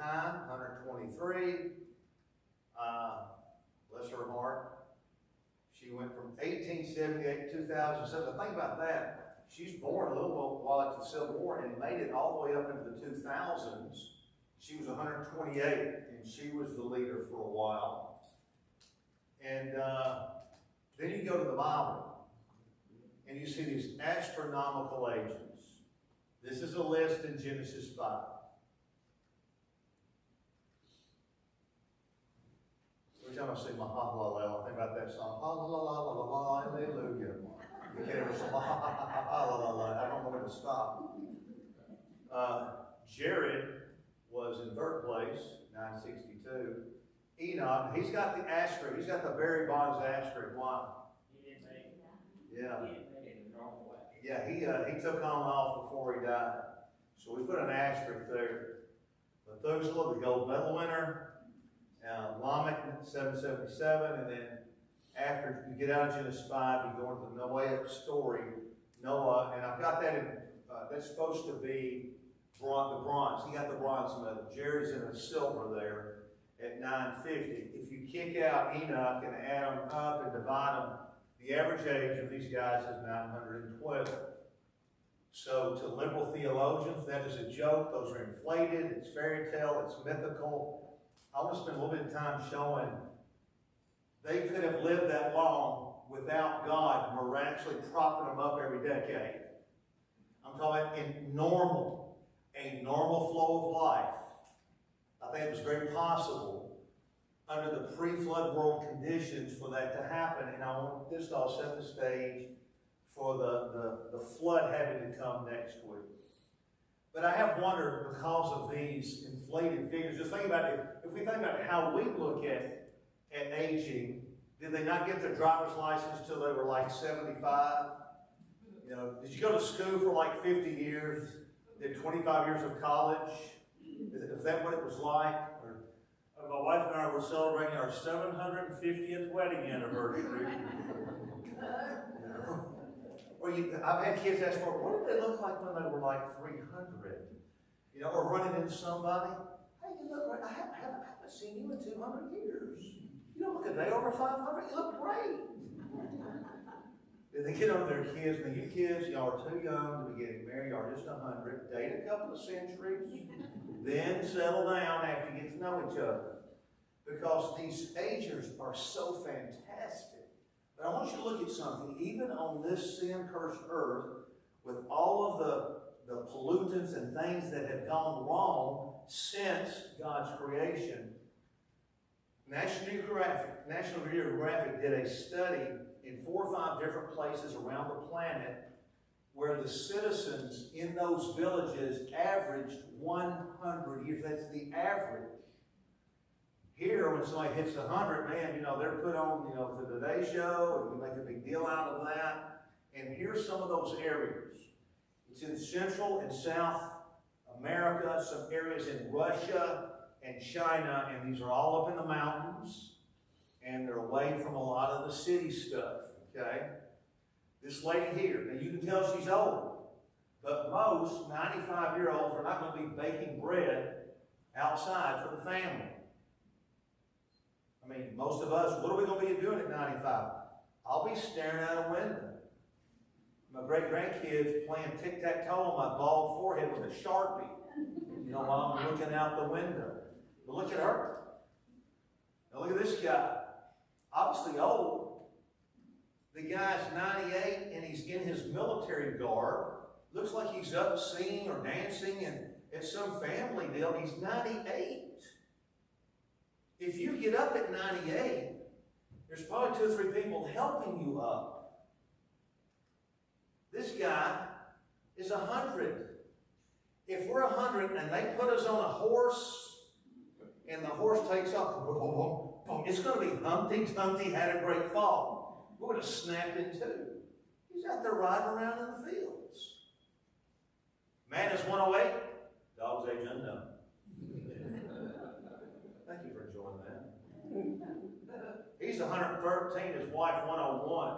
time, 123. Bless her heart. She went from 1878 to 2007. Think about that. She's born a little while after the Civil War and made it all the way up into the 2000s. She was 128, and she was the leader for a while. And then you go to the Bible, and you see these astronomical ages. This is a list in Genesis 5. Every time I see Mahalalel, I think about that song. Hallelujah. You can't ever say Mahalalel. I don't know where to stop. Jared was in third place, 962. Enoch, he's got the asterisk. He's got the Barry Bonds asterisk. Why? He didn't make it. Yeah. He didn't make it the normal way. Yeah, he took on off before he died. So we put an asterisk there. Methuselah, the gold medal winner. Lamech, 777. And then after you get out of Genesis 5, you go into the Noahic story. Noah, and I've got that in, that's supposed to be the bronze. He got the bronze medal. Jerry's in the silver there at 950. If you kick out Enoch and add them up and divide them, the average age of these guys is 912. So to liberal theologians, that is a joke. Those are inflated. It's fairy tale. It's mythical. I want to spend a little bit of time showing they could have lived that long without God miraculously propping them up every decade. I'm talking in a normal flow of life. I think it was very possible under the pre-flood world conditions for that to happen. And I want this to all set the stage for the flood having to come next week. But I have wondered, because of these inflated figures, just think about it. If we think about how we look at aging, did they not get their driver's license till they were like 75? You know, did you go to school for like 50 years? Did 25 years of college? Is that what it was like? Or, my wife and I were celebrating our 750th wedding anniversary. Or I've had kids ask for, what did they look like when they were like 300? You know, or running into somebody. Hey, you look great. I haven't seen you in 200 years. You don't look a day over 500. You look great. They get over their kids. Now, you kids, y'all are too young to be getting married. Y'all are just 100. Date a couple of centuries. Then settle down after you get to know each other. Because these agers are so fantastic. But I want you to look at something. Even on this sin-cursed earth, with all of the pollutants and things that have gone wrong since God's creation, National Geographic did a study in 4 or 5 different places around the planet where the citizens in those villages averaged 100 years. That's the average. Here, when somebody hits 100, man, you know, they're put on, you know, the Today Show, and we make a big deal out of that. And here's some of those areas. It's in Central and South America, some areas in Russia and China, and these are all up in the mountains, and they're away from a lot of the city stuff, okay? This lady here, now you can tell she's old, but most 95-year-olds are not going to be baking bread outside for the family. I mean, most of us, what are we going to be doing at 95? I'll be staring out a window. My great-grandkids playing tic-tac-toe on my bald forehead with a Sharpie, you know, while I'm looking out the window. But look at her. Now look at this guy. Obviously old. The guy's 98 and he's in his military garb. Looks like he's up singing or dancing and at some family deal. He's 98. If you get up at 98, there's probably 2 or 3 people helping you up. This guy is 100. If we're 100 and they put us on a horse and the horse takes off, it's going to be Humpty Dumpty had a great fall. We're going to snap in two. He's out there riding around in the fields. Man is 108. Dog's age unknown. Thank you for enjoying that. He's 113, his wife 101.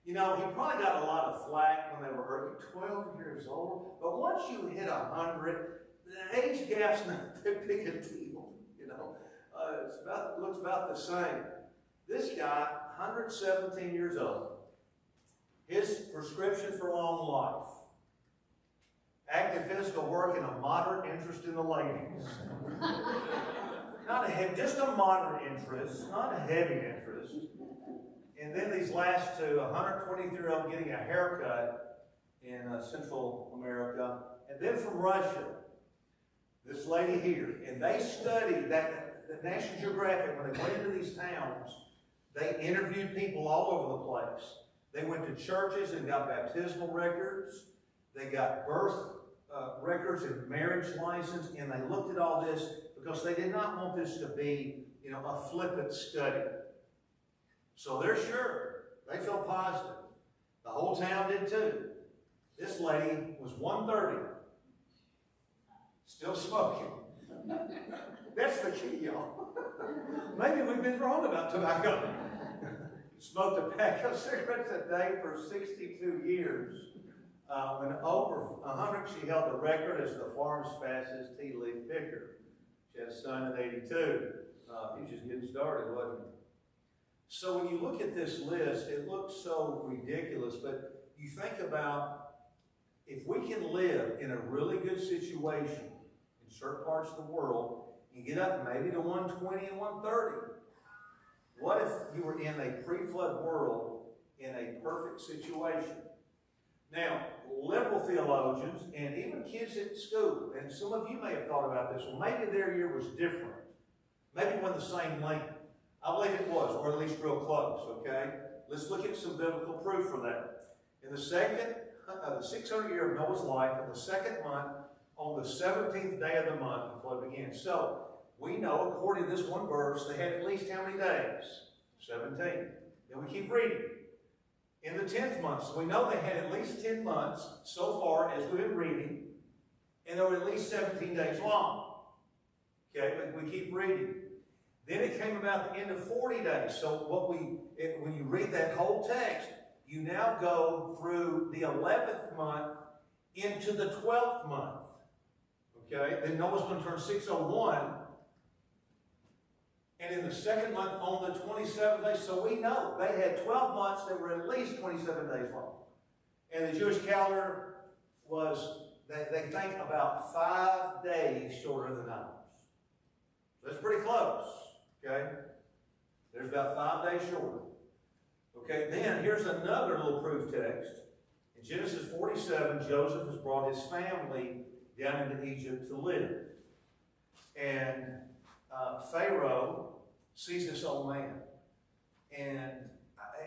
You know, he probably got a lot of flack when they were 12 years old. But once you hit 100, the age gap's not that big a deal, you know. Looks about the same. This guy, 117 years old, his prescription for long life, active physical work and a moderate interest in the ladies. Not a heavy, just a moderate interest, not a heavy interest. And then these last two, a 123-year-old getting a haircut in Central America, and then from Russia, this lady here. And they studied that, the National Geographic, when they went into these towns, they interviewed people all over the place. They went to churches and got baptismal records. They got birth records and marriage license, and they looked at all this because they did not want this to be, you know, a flippant study. So they're sure. They feel positive. The whole town did too. This lady was 130. Still smoking. That's the key, y'all. Maybe we've been wrong about tobacco. Smoked a pack of cigarettes a day for 62 years. When over 100, she held the record as the farm's fastest tea leaf picker. She had a son at 82. He was just getting started, wasn't he? So when you look at this list, it looks so ridiculous, but you think about if we can live in a really good situation in certain parts of the world and get up maybe to 120 and 130, what if you were in a pre-flood world in a perfect situation? Now, liberal theologians and even kids at school, and some of you may have thought about this, well, maybe their year was different. Maybe it wasn't the same length. I believe it was, or at least real close, okay? Let's look at some biblical proof for that. In the 600th year of Noah's life, in the second month, on the 17th day of the month, the flood began. So, we know, according to this one verse, they had at least how many days? 17. Then we keep reading. In the 10th month, so we know they had at least 10 months so far as we've been reading, and they were at least 17 days long. Okay, but we keep reading. Then it came about the end of 40 days. So when you read that whole text, you now go through the 11th month into the 12th month. Okay, then Noah's going to turn 601. And in the second month, on the 27th day, so we know they had 12 months that were at least 27 days long. And the Jewish calendar was, they think about 5 days shorter than ours. That's pretty close, okay? There's about 5 days shorter. Okay, then here's another little proof text. In Genesis 47, Joseph has brought his family down into Egypt to live. And Pharaoh sees this old man. And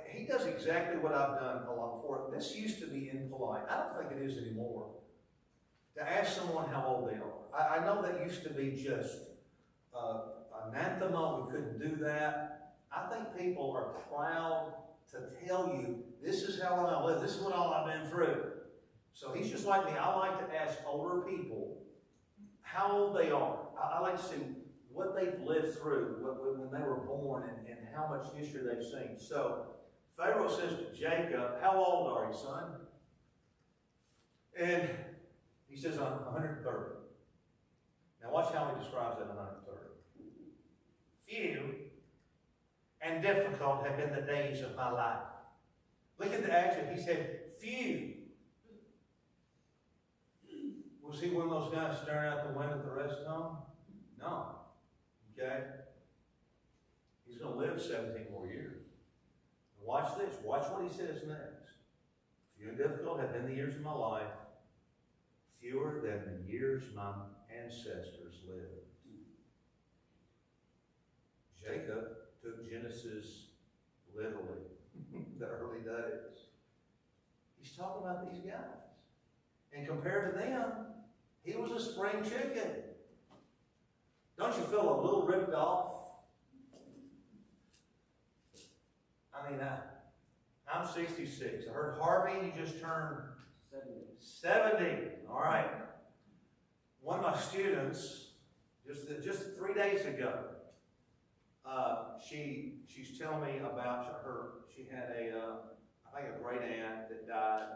he does exactly what I've done a lot before. This used to be impolite. I don't think it is anymore. To ask someone how old they are. I know that used to be just anathema. We couldn't do that. I think people are proud to tell you, this is how long I live. This is what all I've been through. So he's just like me. I like to ask older people how old they are. I like to see what they've lived through when they were born and how much history they've seen. So Pharaoh says to Jacob, how old are you, son? And he says, I'm 130. Now watch how he describes that 130. Few and difficult have been the days of my life. Look at the action. He said, few. Was he one of those guys staring out the window at the rest home? No. Okay? He's going to live 17 more years. Watch this. Watch what he says next. Few and difficult have been the years of my life, fewer than the years my ancestors lived. Jacob took Genesis literally, the early days. He's talking about these guys. And compared to them, he was a spring chicken. Don't you feel a little ripped off? I mean, I'm 66. I heard Harvey, you just turned 70. All right. One of my students, just 3 days ago, she's telling me about her. She had I think a great aunt that died,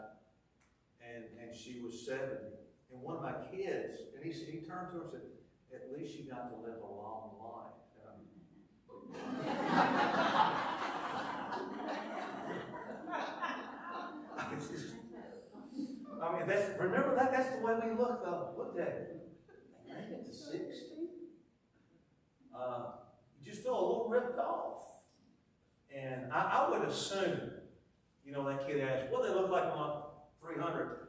and she was 70. And one of my kids, and he turned to her and said, "At least you got to live a long life." I mean, remember that's the way we look though. Look at it. They made it to 60. You just feel a little ripped off. And I would assume, that kid asked, "What do they look like on 300?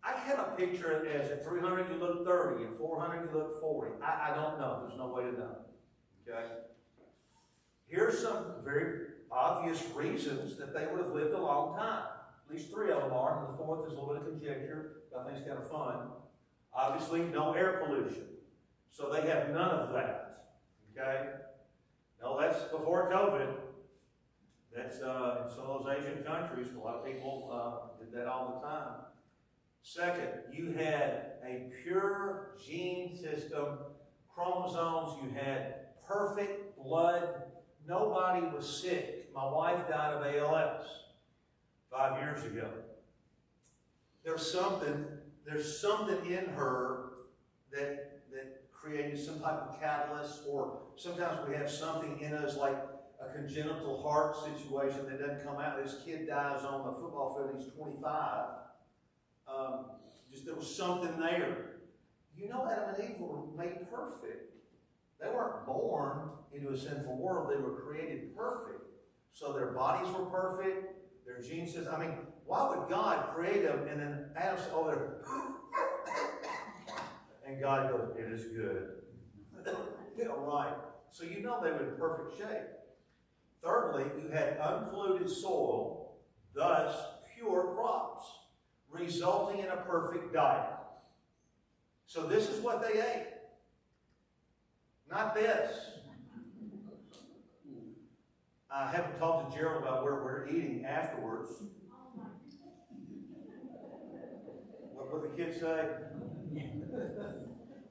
I kind of picture it as at 300 you look 30, at 400 you look 40. I don't know. There's no way to know. Okay? Here's some very obvious reasons that they would have lived a long time. At least 3 of them are, and the 4th is a little bit of conjecture. I think it's kind of fun. Obviously, no air pollution. So they have none of that. Okay? No, that's before COVID. That's in some of those Asian countries, a lot of people did that all the time. Second, you had a pure gene system, chromosomes, you had perfect blood. Nobody was sick. My wife died of ALS 5 years ago. There's something in her that created some type of catalyst, or sometimes we have something in us like a congenital heart situation that doesn't come out. This kid dies on the football field, he's 25. There was something there. Adam and Eve were made perfect. They weren't born into a sinful world. They were created perfect. So their bodies were perfect. Their gene system. I mean, why would God create them and then Adam said, "Oh, they're..." And God goes, "It is good." Right. So they were in perfect shape. Thirdly, you had unpolluted soil, thus pure crops, resulting in a perfect diet. So this is what they ate. Not this. I haven't talked to Gerald about where we're eating afterwards. What the kids say?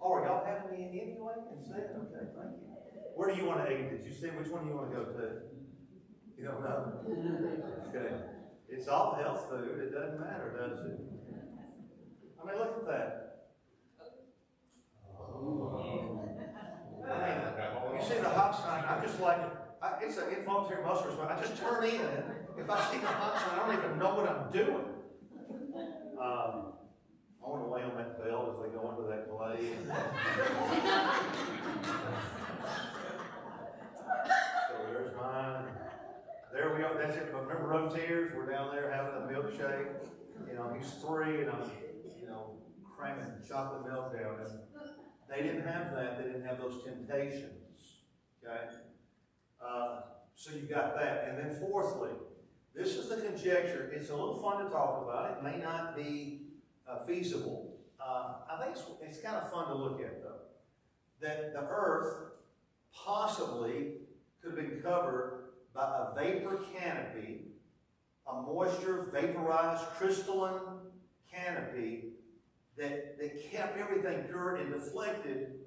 Oh, are y'all having me anyway? Instead? Okay, thank you. Where do you want to eat? Did you say which one you want to go to? You don't know? Okay. It's all health food. It doesn't matter, does it? I mean, look at that. I mean, you see the hot sign, I'm just like, it's an involuntary muscle response. I just turn in. If I see the hot sign, I don't even know what I'm doing. I want to lay on that belt as they go into that glade. So there's mine. There we are. That's it. Remember Rotiers? We're down there having a milkshake. He's 3, and I'm, cramming chocolate milk down. And they didn't have that. They didn't have those temptations. Okay? So you got that. And then fourthly, this is the conjecture. It's a little fun to talk about. It may not be feasible. I think it's kind of fun to look at, though. That the earth possibly could have been covered by a vapor canopy, a moisture vaporized crystalline canopy that kept everything pure and deflected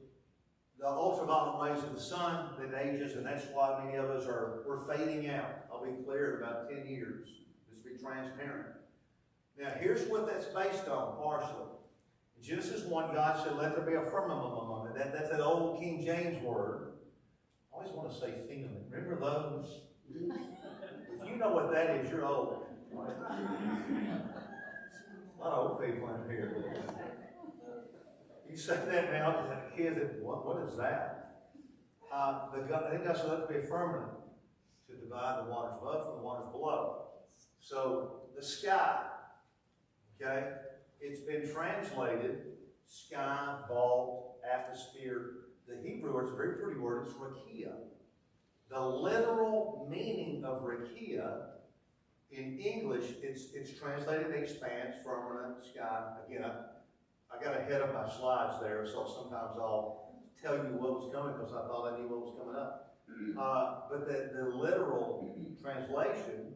the ultraviolet rays of the sun that ages, and that's why many of us we're fading out. I'll be clear in about 10 years. Just be transparent. Now, here's what that's based on, partially. In Genesis 1, God said, "Let there be a firmament among it." That's that old King James word. I always want to say firmament. Remember those? If you know what that is, you're old. Right? A lot of old people in here. You say that now to the kids, what is that? I think God said, "Let there be a firmament to divide the waters above from the waters below." So the sky, okay, it's been translated sky, vault, atmosphere. The Hebrew word is a very pretty word. It's rakia. The literal meaning of rakia in English, it's translated expanse, firmament, sky. Again, I got ahead of my slides there, so sometimes I'll tell you what was coming because I thought I knew what was coming up. But the literal translation,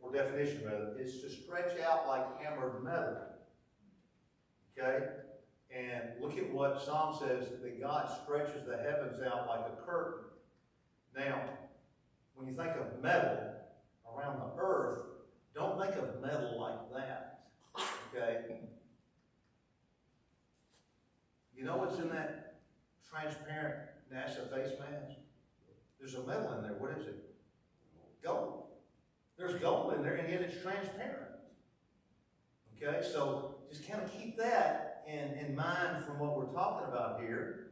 or definition rather, is to stretch out like hammered metal. Okay? And look at what Psalm says, that God stretches the heavens out like a curtain. Now, when you think of metal around the earth, don't think of metal like that. Okay? there's gold in there, and yet it's transparent. Okay, so just kind of keep that in mind from what we're talking about here.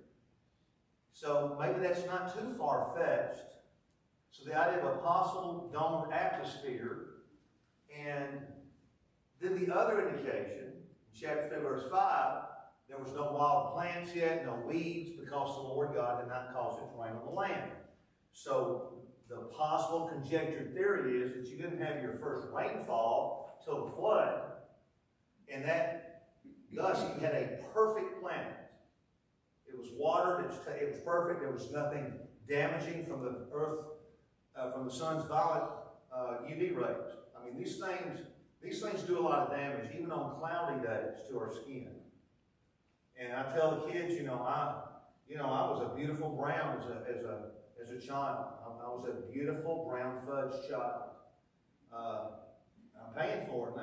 So maybe that's not too far-fetched. So the idea of a possible domed atmosphere, and then the other indication, chapter 2, verse 5, there was no wild plants yet, no weeds, because the Lord God did not cause it to rain on the land. So the possible conjectured theory is that you didn't have your first rainfall till the flood, and that thus you had a perfect planet. It was watered, it was perfect, there was nothing damaging from the earth, from the sun's violent UV rays. I mean, these things do a lot of damage, even on cloudy days, to our skin. And I tell the kids, I was a beautiful brown as a child. I was a beautiful brown fudge child. I'm paying for it now.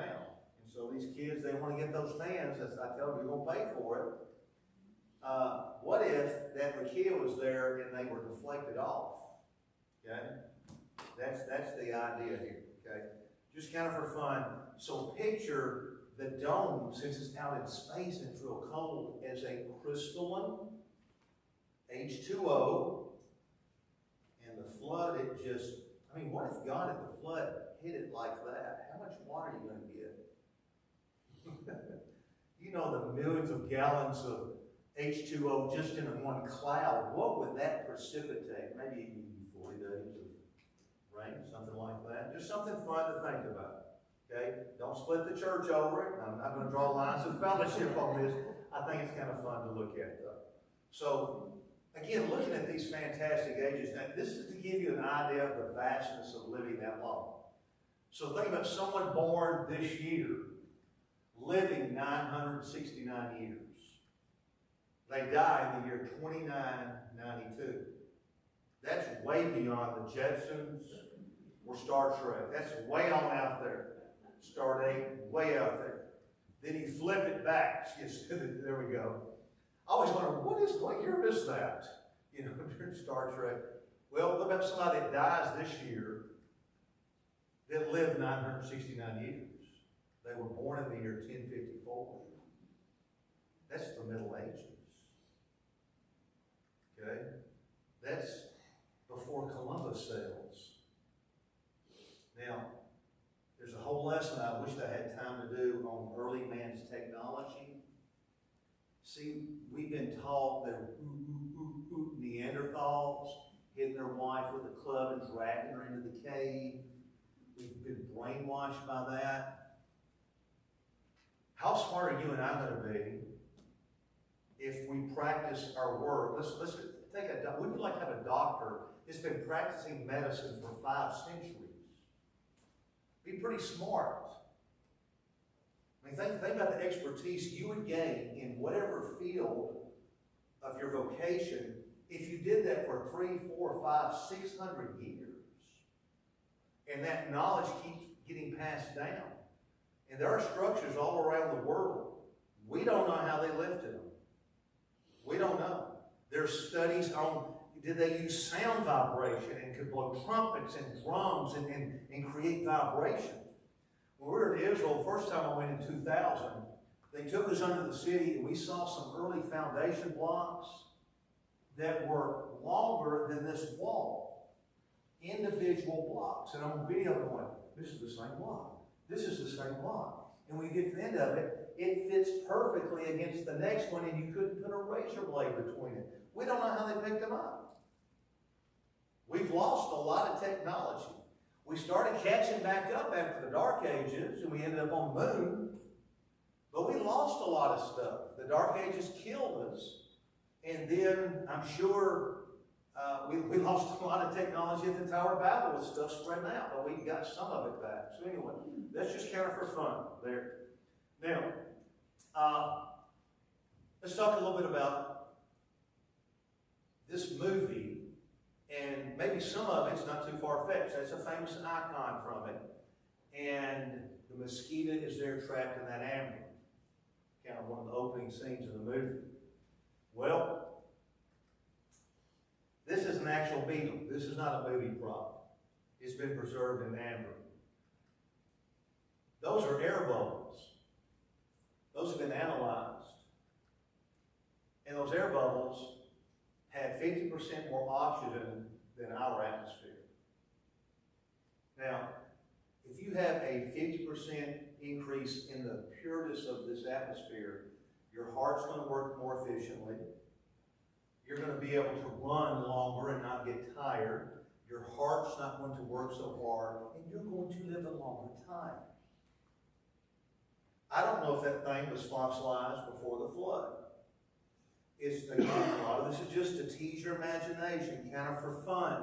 And so these kids, they want to get those tans. As I tell them, you're going to pay for it. What if that rakia was there and they were deflected off? Okay? That's the idea here. Okay? Just kind of for fun. So picture the dome, since it's out in space and it's real cold, as a crystalline H2O, and the flood, what if God at the flood hit it like that? How much water are you going to get? The millions of gallons of H2O just in one cloud. What would that precipitate? Maybe 40 days of rain, something like that. Just something fun to think about. Okay? Don't split the church over it. I'm not going to draw lines of fellowship on this. I think it's kind of fun to look at, though. So, again, looking at these fantastic ages, now this is to give you an idea of the vastness of living that long. So think about someone born this year, living 969 years. They die in the year 2992. That's way beyond the Jetsons or Star Trek. That's way on out there. Stardate, way out there. Then you flip it back. There we go. I always wonder, what year is that? During Star Trek. Well, what about somebody that dies this year that lived 969 years? They were born in the year 1054. That's the Middle Ages. Okay? That's before Columbus sails. Now, there's a whole lesson I wish I had time to do on early man's technology. See, we've been taught that Neanderthals hitting their wife with a club and dragging her into the cave. We've been brainwashed by that. How smart are you and I going to be if we practice our work? Let's take wouldn't you like to have a doctor that's been practicing medicine for 5 centuries? Be pretty smart. I mean, think about the expertise you would gain in whatever field of your vocation if you did that for 3, 4, 5, 600 years. And that knowledge keeps getting passed down. And there are structures all around the world. We don't know how they lifted them. We don't know. There's studies on, did they use sound vibration and could blow trumpets and drums and create vibration? When we were in Israel, the first time I went in 2000, they took us under the city and we saw some early foundation blocks that were longer than this wall. Individual blocks. And I'm on video going, this is the same block. This is the same block. And when you get to the end of it, it fits perfectly against the next one and you couldn't put a razor blade between it. We don't know how they picked them up. We've lost a lot of technology. We started catching back up after the Dark Ages, and we ended up on the moon. But we lost a lot of stuff. The Dark Ages killed us. And then, I'm sure, we lost a lot of technology at the Tower of Babel with stuff spreading out. But we got some of it back. So anyway, that's just kind of for fun there. Now, let's talk a little bit about this movie. And maybe some of it's not too far-fetched. That's a famous icon from it. And the mosquito is there trapped in that amber. Kind of one of the opening scenes of the movie. Well, this is an actual beetle. This is not a movie prop. It's been preserved in amber. Those are air bubbles. Those have been analyzed. And those air bubbles have 50% more oxygen than our atmosphere. Now, if you have a 50% increase in the pureness of this atmosphere, your heart's going to work more efficiently. You're going to be able to run longer and not get tired. Your heart's not going to work so hard, and you're going to live a longer time. I don't know if that thing was fossilized before the flood. It's a lot of this is just to tease your imagination, kind of for fun.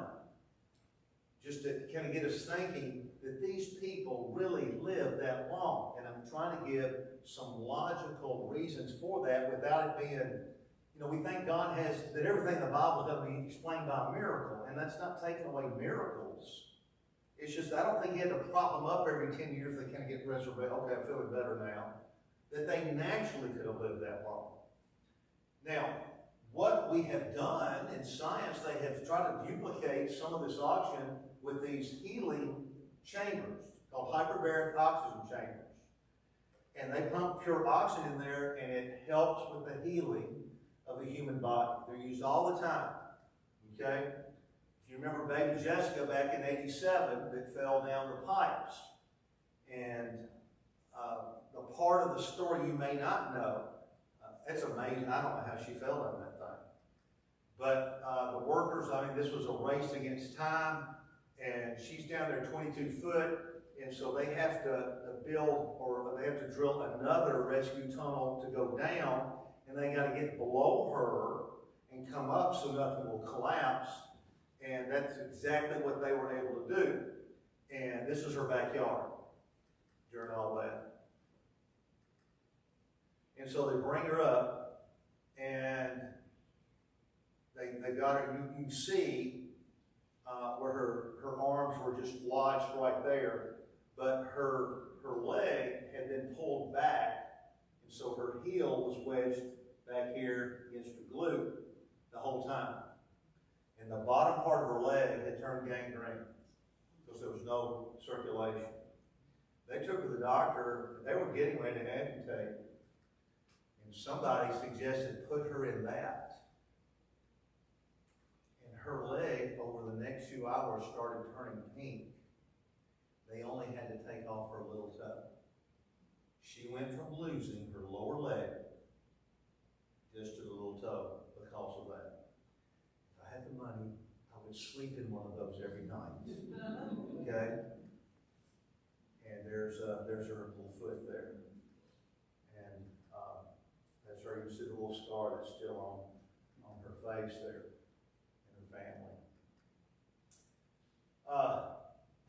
Just to kind of get us thinking that these people really live that long. And I'm trying to give some logical reasons for that without it being, we think God has, that everything in the Bible is going to be explained by a miracle. And that's not taking away miracles. It's just, I don't think you had to prop them up every 10 years. They kind of get resurrected. Okay, I'm feeling better now. That they naturally could have lived that long. Now, what we have done in science, they have tried to duplicate some of this oxygen with these healing chambers called hyperbaric oxygen chambers. And they pump pure oxygen in there, and it helps with the healing of the human body. They're used all the time. Okay? If you remember baby Jessica back in '87 that fell down the pipes. And the part of the story you may not know, it's amazing. I don't know how she fell down that thing. But the workers, this was a race against time. And she's down there 22 foot, and so they have to build, or they have to drill another rescue tunnel to go down, and they got to get below her and come up so nothing will collapse. And that's exactly what they were able to do. And this is her backyard during all that. And so they bring her up, and they got her, you can see where her arms were just lodged right there, but her leg had been pulled back, and so her heel was wedged back here against her glute the whole time. And the bottom part of her leg had turned gangrene because there was no circulation. They took her to the doctor. They were getting ready to amputate, and somebody suggested put her in that. Her leg, over the next few hours, started turning pink. They only had to take off her little toe. She went from losing her lower leg just to the little toe because of that. If I had the money, I would sleep in one of those every night. Okay? And there's her little foot there. And that's her. You can see the little scar that's still on her face there. Family.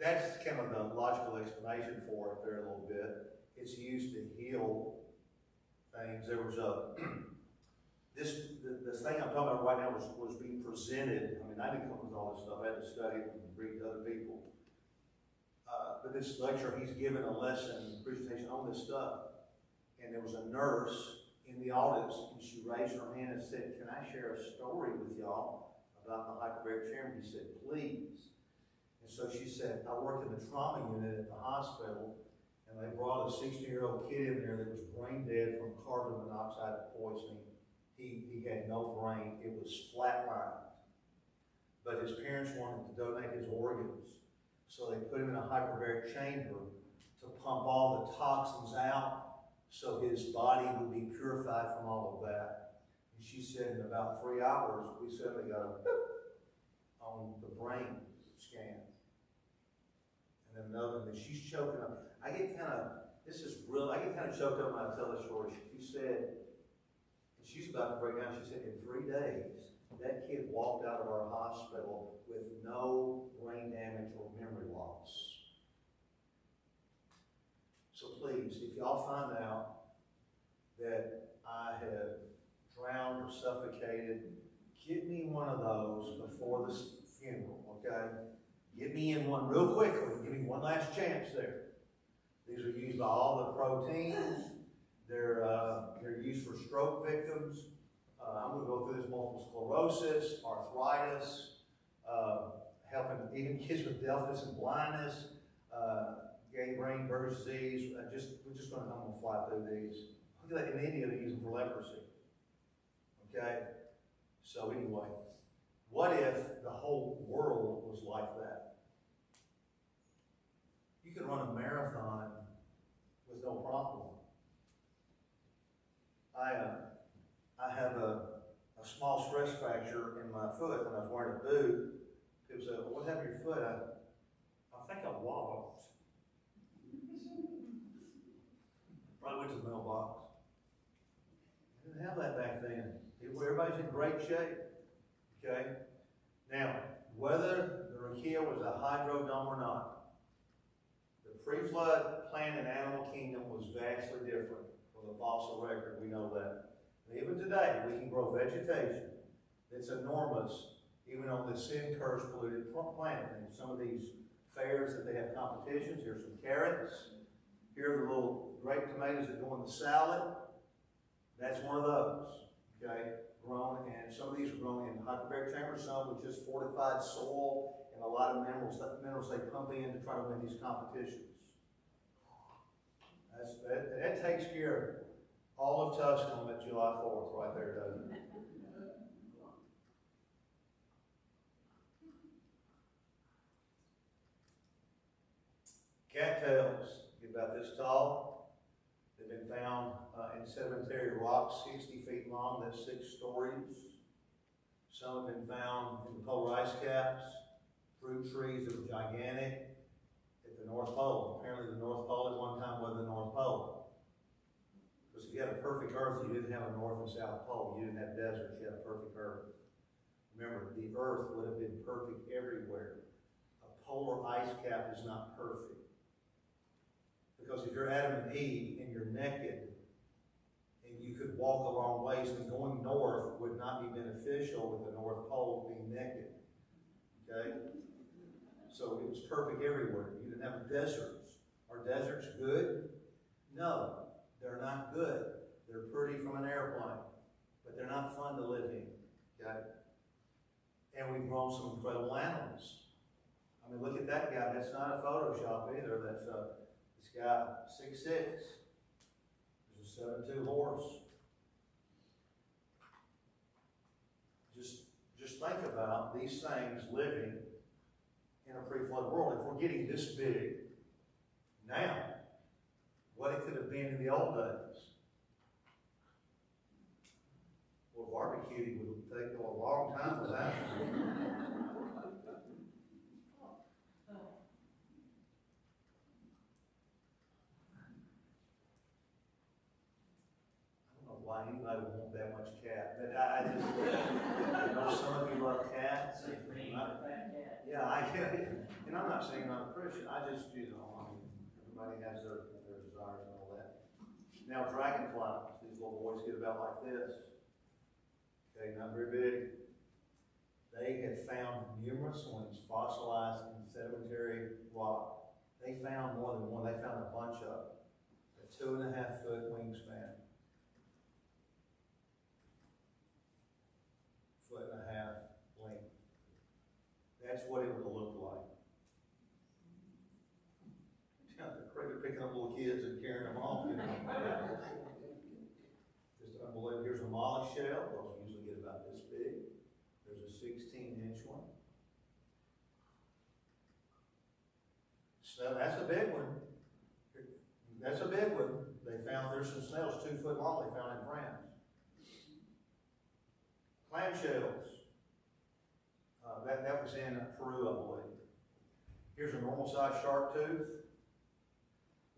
That's kind of the logical explanation for it there a little bit. It's used to heal things. There was this thing I'm talking about right now was being presented. I didn't come up with all this stuff. I had to study it and read to other people. But this lecturer, he's given a lesson, presentation on this stuff. And there was a nurse in the audience, and she raised her hand and said, "Can I share a story with y'all about the hyperbaric chamber?" He said, "Please." And so she said, "I work in the trauma unit at the hospital, and they brought a 16-year-old kid in there that was brain dead from carbon monoxide poisoning. He had no brain. It was flatlined. But his parents wanted to donate his organs. So they put him in a hyperbaric chamber to pump all the toxins out so his body would be purified from all of that." And she said in about 3 hours, we suddenly got a boop on the brain scan. And then another one, she's choking up. I get kind of choked up when I tell this story. She said, and she's about to break down, she said, in 3 days, that kid walked out of our hospital with no brain damage or memory loss. So please, if y'all find out that I have drowned or suffocated, get me one of those before the funeral, okay? Get me in one real quickly. Give me one last chance there. These are used by all the proteins. They're used for stroke victims. I'm going to go through this: multiple sclerosis, arthritis, helping even kids with deafness and blindness. Gave Greenberg disease. I'm just gonna fly through these. Look at that, in India, they use them for leprosy. Okay? So anyway, what if the whole world was like that? You could run a marathon with no problem. I have a small stress fracture in my foot when I was wearing a boot. People said, well, what happened to your foot? I think I walloped. Probably went to the mailbox. I didn't have that back then. Everybody's in great shape. Okay? Now, whether the rakia was a hydrodome or not, the pre-flood plant and animal kingdom was vastly different from the fossil record. We know that. And even today, we can grow vegetation that's enormous, even on this sin-cursed, polluted planet. And some of these fairs that they have competitions, here's some carrots. Here are the little grape tomatoes that go in the salad. That's one of those, okay? Grown, and some of these are grown in hyperbaric chambers, some with just fortified soil and a lot of minerals they pump in to try to win these competitions. That takes care of all of Tusculum at July 4th right there, doesn't it? Cattails, get about this tall. They've been found in sedimentary rocks 60 feet long, that's 6 stories. Some have been found in the polar ice caps, fruit trees that were gigantic at the North Pole. Apparently the North Pole at one time was the North Pole. Because if you had a perfect Earth, you didn't have a North and South Pole. You didn't have deserts, you had a perfect Earth. Remember, the Earth would have been perfect everywhere. A polar ice cap is not perfect. Because if you're Adam and Eve and you're naked, and you could walk a long ways, then going north would not be beneficial with the North Pole being naked. Okay? So it was perfect everywhere. You didn't have deserts. Are deserts good? No, they're not good. They're pretty from an airplane, but they're not fun to live in. Okay? And we've grown some incredible animals. I mean, look at that guy. That's not a Photoshop either. That's this guy, 6'6". There's a 7'2" horse. Just think about these things living in a pre-flood world. If we're getting this big now, what it could have been in the old days. Well, barbecuing would take a long time without why anybody would want that much cat. But I just, I know some of you love cats. And I'm not saying I'm a Christian. I just, everybody has their desires and all that. Now, dragonflies, these little boys get about like this. Okay, not very big. They have found numerous ones fossilized in sedimentary rock. They found more than one. They found a bunch of them. A 2.5-foot wingspan. 1.5 foot length. That's what it would look like. They're picking up little kids and carrying them off. Just unbelievable. Here's a mollusk shell. Those usually get about this big. There's a 16-inch one. So that's a big one. That's a big one. They found there's some snails 2 foot long. They found in France. Clamshells. That was in Peru, I believe. Here's a normal-sized shark tooth.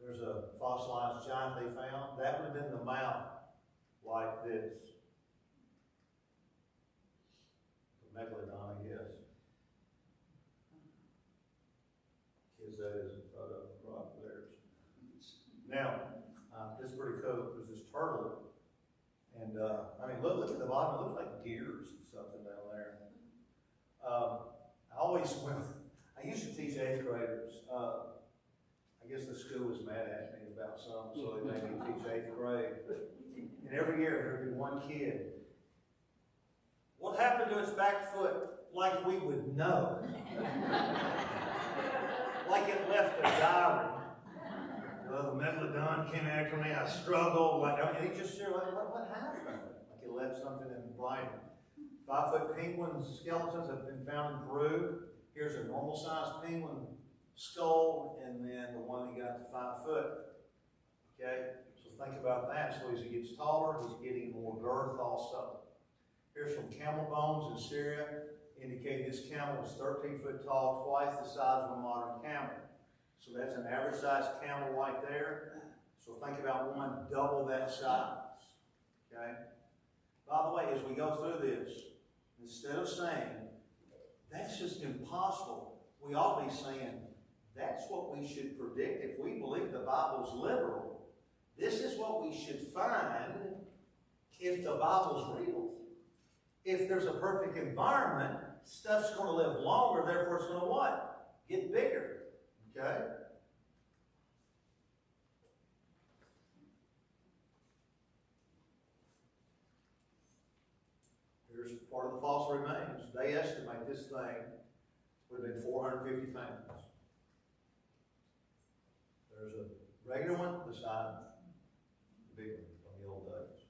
There's a fossilized giant they found. That would have been the mouth like this. The megalodon, I guess. Kids, that is a photo right there. Now, this is pretty cool. There's this turtle. And, I mean, look at the bottom. It looks like gears or something down there. I used to teach 8th graders. I guess the school was mad at me about something, so they made me teach 8th grade. And every year there'd be one kid. What happened to its back foot? Like we would know. Like it left a diary. one came after me, I struggled, and he just said, what happened? Like he left something in writing. 5-foot penguin skeletons have been found in Peru. Here's a normal sized penguin skull, and then the one that got to 5 foot. Okay? So think about that. So as he gets taller, he's getting more girth also. Here's some camel bones in Syria, indicating this camel was 13 foot tall, twice the size of a modern camel. So that's an average sized camel right there. So think about one double that size. Okay? By the way, as we go through this, instead of saying, that's just impossible, we ought to be saying, that's what we should predict if we believe the Bible's literal. This is what we should find if the Bible's real. If there's a perfect environment, stuff's going to live longer, therefore it's going to what? Get bigger. Okay? Here's part of the fossil remains. They estimate this thing would have been 450 pounds. There's a regular one beside the big one from the old days.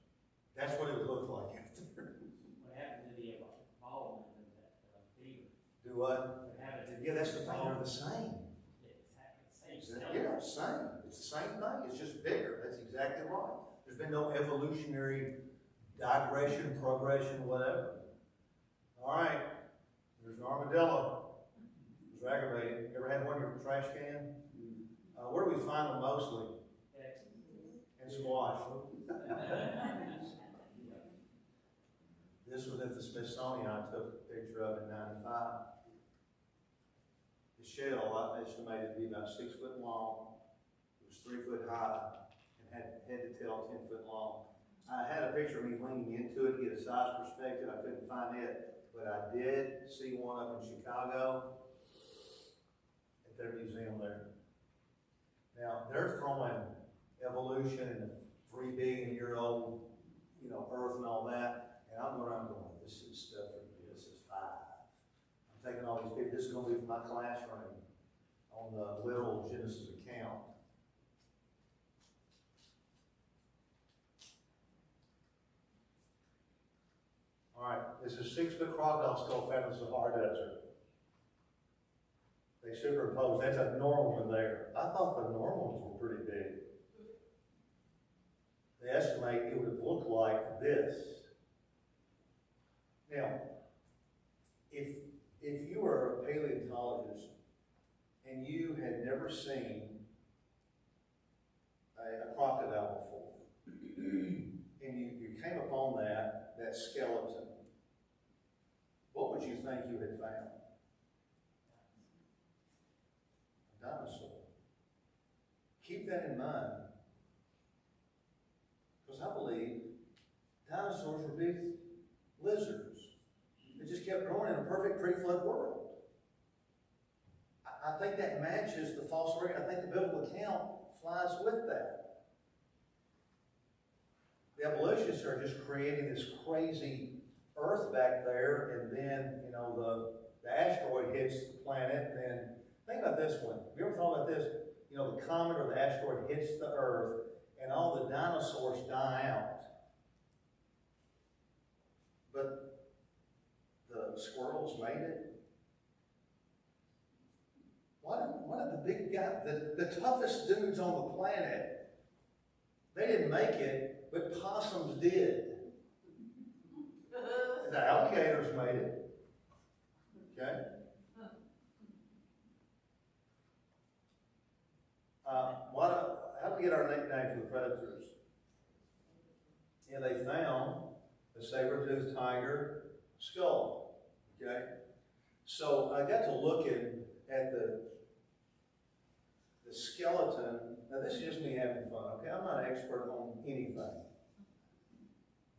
That's what it would look like out there. What happened to the ball in that fever? Do what? What happened to Yeah, that's the thing. They're the same. same Yeah, same. It's the same thing. It's just bigger. That's exactly right. There's been no evolutionary digression, progression, whatever. All right. There's an armadillo. It was aggravating. You ever had one in your trash can? Where do we find them mostly? In squash. This was at the Smithsonian. I took a picture of in '95. The shell, I estimated to be about 6 foot long. It was 3 foot high and had head to tail 10 foot long. I had a picture of me leaning into it to get a size perspective. I couldn't find it, but I did see one up in Chicago at their museum there. Now, they're throwing evolution and the 3 billion-year-old, Earth and all that, and I'm going around going, this is stuff for this is 5. I'm taking all these pictures. This is going to be for my classroom on the literal Genesis account. All right, this is 6-foot crocodile skull found in the Sahara Desert. They superimposed. That's a normal one there. I thought the normal ones were pretty big. They estimate it would look like this. Now, if you were a paleontologist and you had never seen a crocodile before, and you came upon that skeleton, what would you think you had found? A dinosaur. Keep that in mind. Because I believe dinosaurs were big lizards. They just kept growing in a perfect pre-flood world. I think that matches the fossil record. I think the biblical account flies with that. The evolutionists are just creating this crazy Earth back there, and then, the asteroid hits the planet, and then, think about this one. Have you ever thought about this? The comet or the asteroid hits the Earth, and all the dinosaurs die out. But the squirrels made it. Why did the big guy, the toughest dudes on the planet, they didn't make it, but possums did. The alligators made it. Okay? How do we get our nickname for the predators? Yeah, they found a saber-toothed tiger skull. Okay? So I got to looking at the skeleton. Now this is just me having fun, okay? I'm not an expert on anything.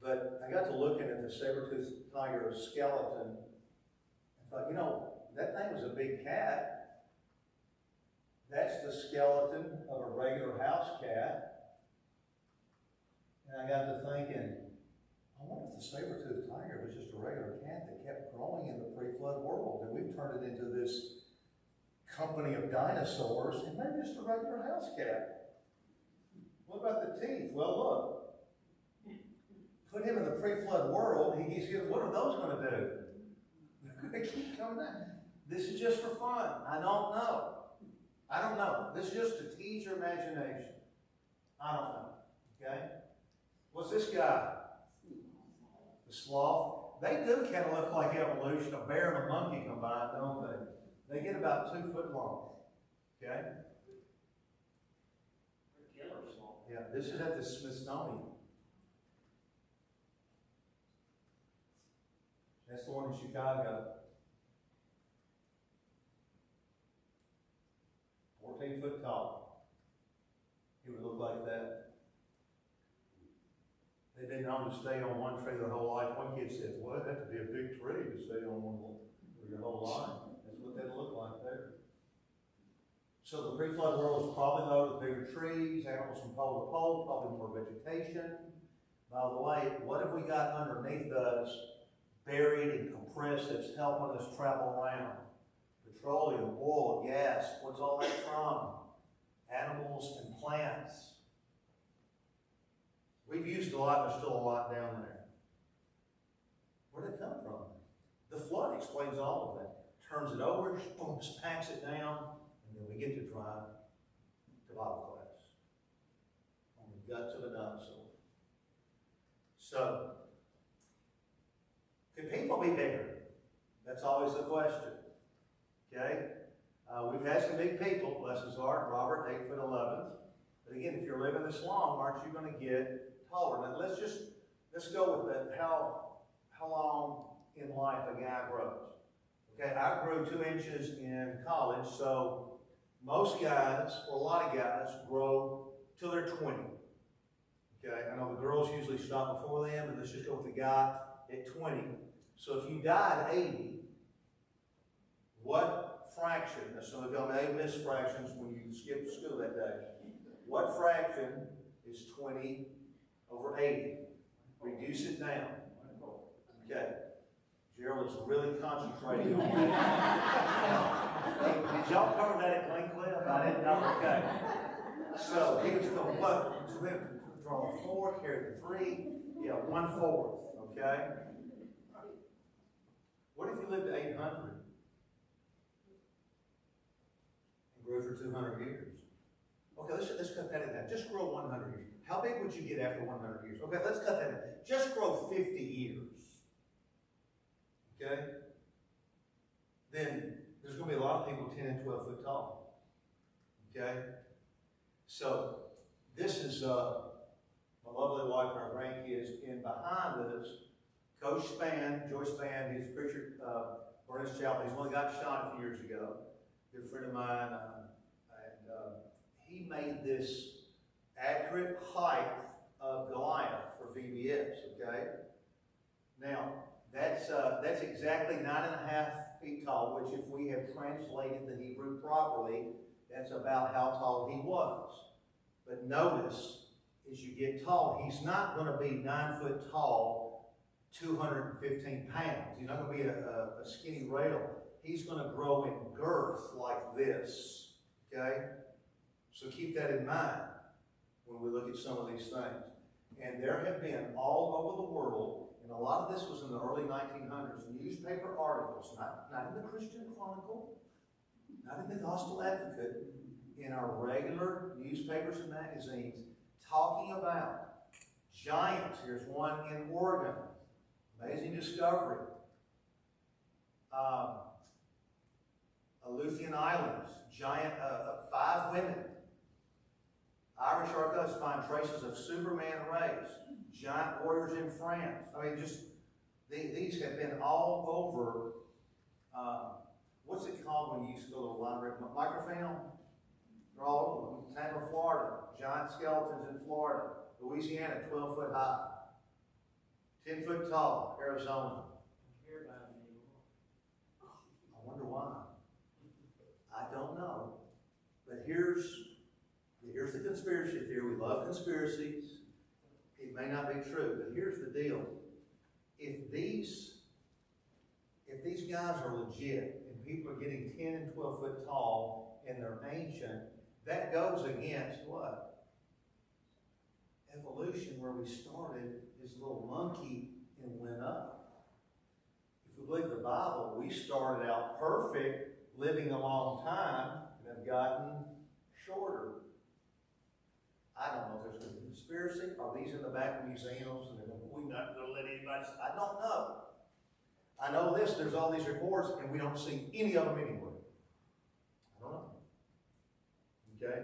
But I got to looking at the saber-toothed tiger skeleton and thought, that thing was a big cat. That's the skeleton of a regular house cat. And I got to thinking, I wonder if the saber-toothed tiger was just a regular cat that kept growing in the pre-flood world. And we've turned it into this company of dinosaurs, and maybe just a regular house cat. What about the teeth? Well, look. Put him in the pre-flood world, he gets what are those going to do? They're going to keep coming down. This is just for fun. I don't know. I don't know. This is just to tease your imagination. I don't know. Okay? What's this guy? The sloth. They do kind of look like evolution. A bear and a monkey combined, don't they? They get about 2 foot long. Okay? Killer small. Yeah, this is at the Smithsonian. That's the one in Chicago. 14 foot tall. He would look like that. They've been known to stay on one tree their whole life. One kid said, "Well, that'd have to be a big tree to stay on one for your whole life." That's what they'd look like there. So the pre-flood world was probably loaded with bigger trees, animals from pole to pole, probably more vegetation. By the way, what have we got underneath us, buried and compressed, that's helping us travel around? Petroleum, oil, gas. What's all that from? Animals and plants. We've used a lot, there's still a lot down there. Where did it come from? The flood explains all of that. Turns it over, boom, packs it down, and then we get to drive to Bible class on the guts of a dinosaur. So, could people be bigger? That's always the question. Okay? We've had some big people, bless his heart. Robert, 8'11". But again, if you're living this long, aren't you going to get taller? Now let's go with that. How long in life a guy grows? Okay, I grew 2 inches in college, so most guys, or a lot of guys, grow till they're 20. Okay, I know the girls usually stop before them, but let's just go with the guy at 20. So if you die at 80, what fraction, now some of y'all may miss fractions when you skip school that day. What fraction is 20 over 80? Reduce it down. Okay. Gerald is really concentrating on that. Hey, did y'all cover that at Glen Cliff? I didn't know. Okay. So he was going, what? So we have to draw a 4, carry the 3. Yeah, 1/4. Okay? What if you lived to 800? And grew for 200 years? Okay, let's cut that in half. Just grow 100 years. How big would you get after 100 years? Okay, let's cut that in. Just grow 50 years. Okay? Then there's going to be a lot of people 10 and 12 foot tall. Okay? So this is my lovely wife and our grandkids. And behind us, Coach Spann, Joy Spann, he's a preacher, Ernest Chapel. He's one that got shot a few years ago. Good friend of mine. He made this accurate height of Goliath for VBS, okay? Now, that's exactly 9.5 feet tall, which if we have translated the Hebrew properly, that's about how tall he was. But notice, as you get tall, he's not going to be 9 foot tall, 215 pounds. He's not going to be a skinny rail. He's going to grow in girth like this, okay? So keep that in mind when we look at some of these things. And there have been all over the world, and a lot of this was in the early 1900s, newspaper articles, not in the Christian Chronicle, not in the Gospel Advocate, in our regular newspapers and magazines, talking about giants. Here's one in Oregon. Amazing discovery. Aleutian Islands, giant, 5 women. Irish archaeologists find traces of Superman race, giant warriors in France. I mean, just these have been all over. What's it called when you used to go to the library? Microfilm? They're all over. Tampa, Florida, giant skeletons in Florida. Louisiana, 12 foot high. 10 foot tall, Arizona. I wonder why. I don't know. But here's the conspiracy theory. We love conspiracies. It may not be true, but here's the deal. If these guys are legit and people are getting 10 and 12 foot tall and they're ancient, that goes against what? evolution where we started as a little monkey and went up. If we believe the Bible, we started out perfect, living a long time, and have gotten shorter. I don't know if there's a conspiracy. Are these in the back of museums? And we're not going to let anybody. I don't know. I know this. There's all these reports, and we don't see any of them anywhere. I don't know. Okay.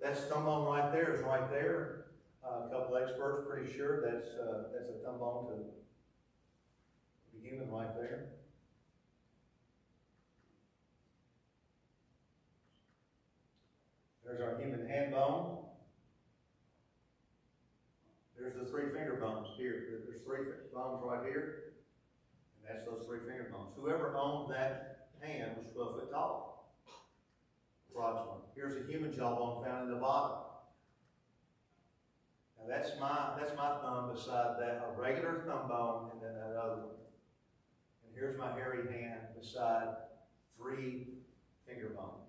That thumb bone right there is right there. A couple experts pretty sure that's a thumb bone to the human right there. There's our human hand bone. There's the three finger bones here. There's three bones right here. And that's those three finger bones. Whoever owned that hand was 12 foot tall. Approximately. Here's a human jawbone found in the bottom. Now that's my thumb beside that, a regular thumb bone, and then that other one. And here's my hairy hand beside three finger bones.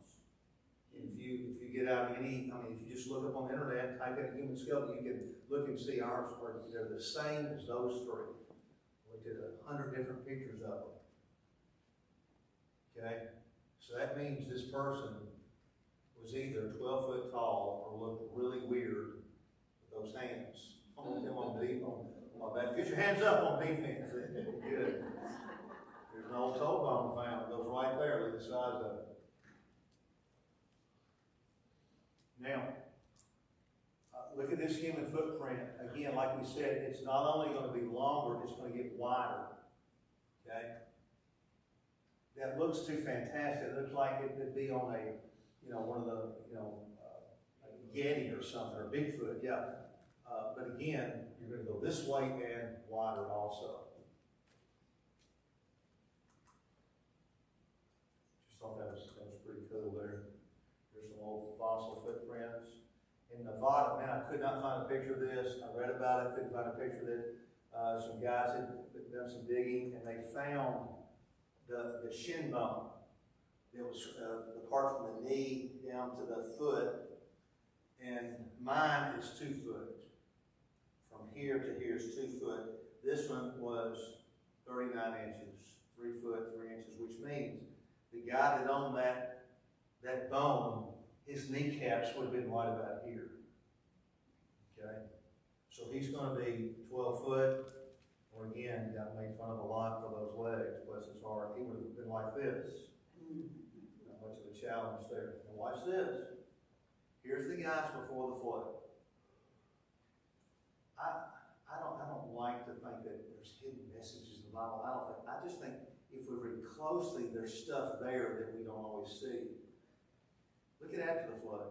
If you get out if you just look up on the internet, type in a human skeleton, you can look and see ours, where they're the same as those three. We did 100 different pictures of them. Okay? So that means this person was either 12 foot tall or looked really weird with those hands. On my back. Get your hands up on defense. Good. There's an old toe bone found. It goes right there. Look at the size of it. Now, look at this human footprint. Again, like we said, it's not only going to be longer, it's going to get wider. Okay? That looks too fantastic. It looks like it could be on a, one of the, a Yeti or something, or Bigfoot, yeah. But again, you're going to go this way and wider also. Just thought that was pretty cool there. There's some old fossil footprints. In Nevada, man, I could not find a picture of this. I read about it, couldn't find a picture of it. Some guys had done some digging, and they found the shin bone. It was the part from the knee down to the foot, and mine is 2 foot. From here to here is 2 foot. This one was 39 inches, 3 foot, 3 inches, which means the guy that owned that bone, his kneecaps would have been right about here. Okay? So he's going to be 12 foot, or again, got made fun of a lot for those legs, bless his heart. He would have been like this. Not much of a challenge there. And watch this. Here's the guys before the flood. I don't like to think that there's hidden messages in the Bible. I just think if we read closely, there's stuff there that we don't always see. Look at after the flood.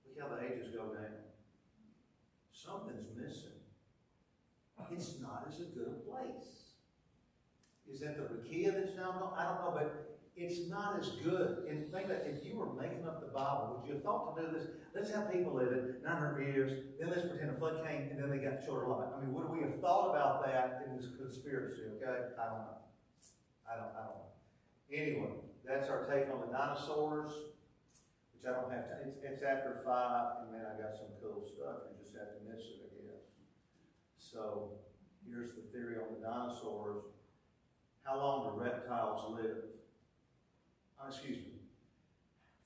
Look how the ages go down. Something's missing. It's not as good a place. Is that the rakia that's now gone? I don't know, but it's not as good. And think that if you were making up the Bible, would you have thought to do this? Let's have people live it 900 years, then let's pretend a flood came, and then they got shorter life. I mean, would we have thought about that in this conspiracy, okay? I don't know. I don't know. Anyway, that's our take on the dinosaurs, which I don't have to. It's after 5, and man, I got some cool stuff. You just have to miss it, I guess. So here's the theory on the dinosaurs. How long do reptiles live? Excuse me.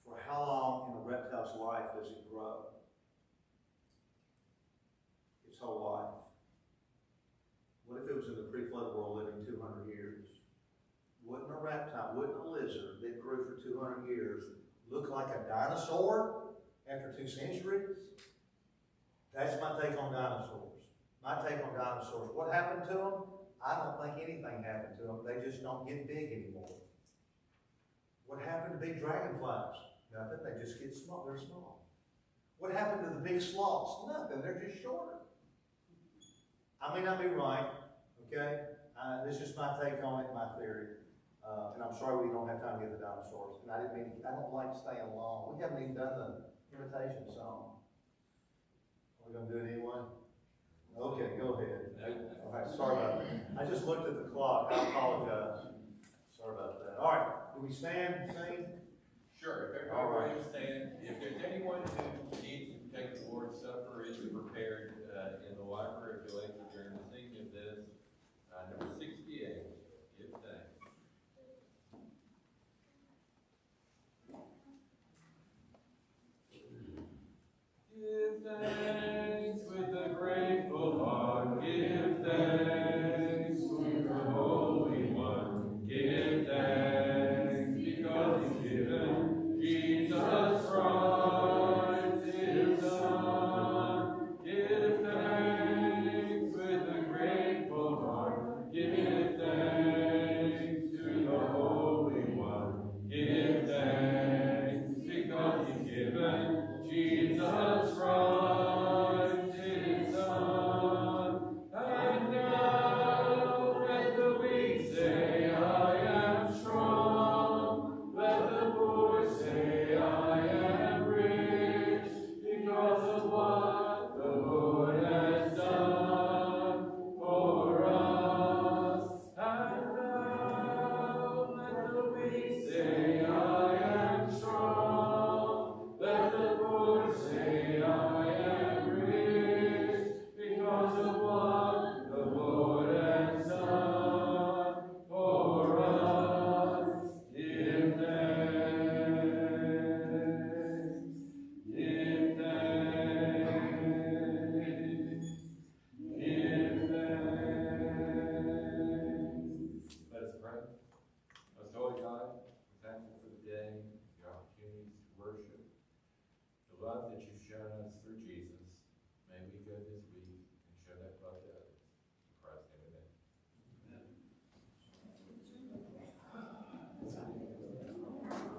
For how long in a reptile's life does it grow? Its whole life. What if it was in the pre-flood world living 200 years? Wouldn't a reptile, wouldn't a lizard that grew for 200 years look like a dinosaur after 2 centuries? That's my take on dinosaurs. My take on dinosaurs. What happened to them? I don't think anything happened to them. They just don't get big anymore. What happened to big dragonflies? Nothing. They just get small. They're small. What happened to the big sloths? Nothing. They're just shorter. I may not be right, okay? This is my take on it, my theory. And I'm sorry we don't have time to get the dinosaurs. And I don't like staying long. We haven't even done the invitation song. Are we going to do it anyway? Okay, go ahead. All right, sorry about that. I just looked at the clock. I apologize. Sorry about that. All right, do we stand and sing? Sure, if everybody will stand. If there's anyone who needs to take the Lord's number 68, give thanks. Give thanks with a grateful heart. Give thanks to the Holy One. Give thanks because He's given Jesus Christ, His Son. Give thanks with a grateful heart. Give thanks to the Holy One. Give thanks because He's given Jesus Christ, His Son. And now let the weak say, I am strong. Let the poor say, I am rich, because of what the Lord has done for us. And now let the weak say, I am strong. Let the poor say, I am rich, because of what the Lord has done for us. Give thanks. Give thanks. Give thanks. Let us pray. Most holy God, we're thankful for the day, the opportunities to worship, the love that you've shown us through Jesus. May we go this